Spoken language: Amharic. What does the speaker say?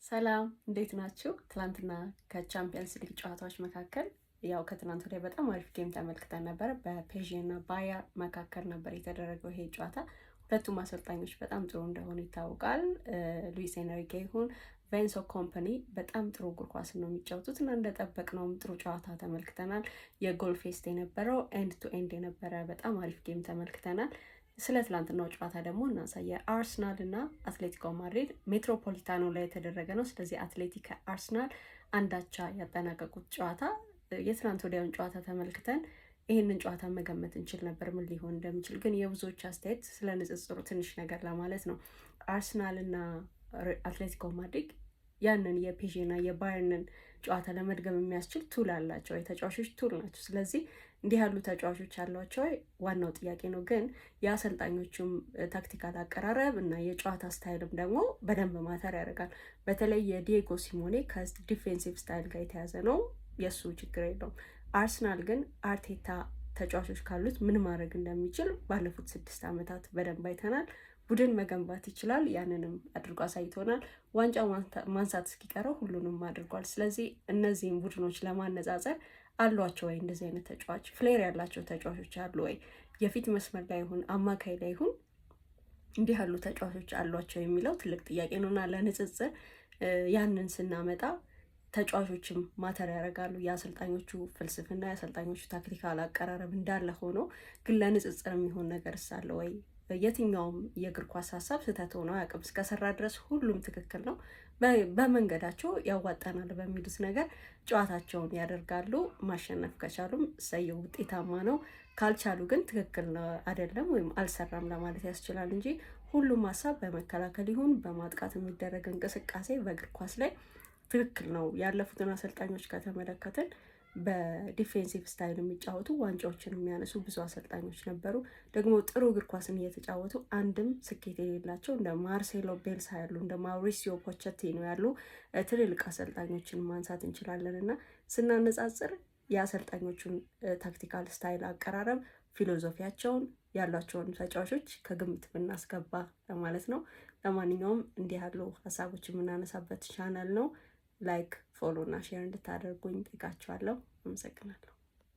ሰላም እንዴት ናችሁ? ትላንትና ከቻምፒየንስ ሊግ ጨዋታዎች መካከል ያው ከትናንት ወዲያ በጣም አሪፍ ጌም ተመልክተን ነበር። በፔዤ እና ባየር መካከል ነበር የተደረገው ይሄ ጨዋታ። ሁለቱም አሰልጣኞች በጣም ጥሩ እንደሆኑ ይታወቃል። ሉዊስ ኤንሪኬ ይሁን ቬንሶ ኮምፓኒ በጣም ጥሩ እግር ኳስ ነው የሚጫወቱት እና እንደጠበቅነውም ጥሩ ጨዋታ ተመልክተናል። የጎል ፌስት የነበረው ኤንድ ቱ ኤንድ የነበረ በጣም አሪፍ ጌም ተመልክተናል። ስለ ትላንትናው ጨዋታ ደግሞ እናሳየ አርሰናል እና አትሌቲኮ ማድሪድ ሜትሮፖሊታኖ ላይ የተደረገ ነው። ስለዚህ አትሌቲክ አርሰናል አንዳቻ ያጠናቀቁት ጨዋታ የትናንት ወዲያውን ጨዋታ ተመልክተን ይህንን ጨዋታ መገመት እንችል ነበር ምን ሊሆን እንደሚችል። ግን የብዙዎች አስተያየት ስለ ንጽጽሩ ትንሽ ነገር ለማለት ነው። አርሰናል እና አትሌቲኮ ማድሪድ ያንን የፔዤ እና የባየርንን ጨዋታ ለመድገም የሚያስችል ቱል አላቸው። የተጫዋቾች ቱል ናቸው። ስለዚህ እንዲህ ያሉ ተጫዋቾች ያሏቸው ዋናው ጥያቄ ነው። ግን የአሰልጣኞቹም ታክቲካል አቀራረብ እና የጨዋታ ስታይልም ደግሞ በደንብ ማተር ያደርጋል። በተለይ የዲየጎ ሲሞኔ ከዲፌንሲቭ ስታይል ጋር የተያዘ ነው። የእሱ ችግር የለውም። አርሰናል ግን አርቴታ ተጫዋቾች ካሉት ምን ማድረግ እንደሚችል ባለፉት 6 ዓመታት በደንብ አይተናል። ቡድን መገንባት ይችላል። ያንንም አድርጎ አሳይቶናል። ዋንጫ ማንሳት እስኪቀረው ሁሉንም አድርጓል። ስለዚህ እነዚህም ቡድኖች ለማነጻጸር አሏቸው ወይ እንደዚህ አይነት ተጫዋች ፍሌር ያላቸው ተጫዋቾች አሉ ወይ የፊት መስመር ላይ ይሁን አማካይ ላይ ይሁን እንዲህ ያሉ ተጫዋቾች አሏቸው የሚለው ትልቅ ጥያቄ ነው እና ለንጽጽር ያንን ስናመጣ ተጫዋቾችም ማተር ያደርጋሉ። የአሰልጣኞቹ ፍልስፍና የአሰልጣኞቹ ታክቲካል አቀራረብ እንዳለ ሆኖ ግን ለንጽጽር የሚሆን ነገር ሳለ ወይ የትኛውም የእግር ኳስ ሀሳብ ስህተት ሆኖ አያውቅም። እስከሰራ ድረስ ሁሉም ትክክል ነው። በመንገዳቸው ያዋጣናል በሚሉት ነገር ጨዋታቸውን ያደርጋሉ። ማሸነፍ ከቻሉም ሰየው ውጤታማ ነው። ካልቻሉ ግን ትክክል አይደለም ወይም አልሰራም ለማለት ያስችላል እንጂ ሁሉም ሀሳብ በመከላከል ይሁን በማጥቃት የሚደረግ እንቅስቃሴ በእግር ኳስ ላይ ትክክል ነው። ያለፉትን አሰልጣኞች ከተመለከትን በዲፌንሲቭ ስታይል የሚጫወቱ ዋንጫዎችን የሚያነሱ ብዙ አሰልጣኞች ነበሩ። ደግሞ ጥሩ እግር ኳስን እየተጫወቱ አንድም ስኬት የሌላቸው እንደ ማርሴሎ ቤልሳ ያሉ እንደ ማውሪሲዮ ፖቼቲኖ ያሉ ትልልቅ አሰልጣኞችን ማንሳት እንችላለን እና ስናነጻጽር የአሰልጣኞቹን ታክቲካል ስታይል አቀራረብ፣ ፊሎዞፊያቸውን፣ ያሏቸውን ተጫዋቾች ከግምት ብናስገባ ለማለት ነው። ለማንኛውም እንዲህ ያሉ ሀሳቦች የምናነሳበት ቻናል ነው። ላይክ፣ ፎሎ እና ሼር እንድታደርጉኝ ጠይቃችኋለሁ። አመሰግናለሁ።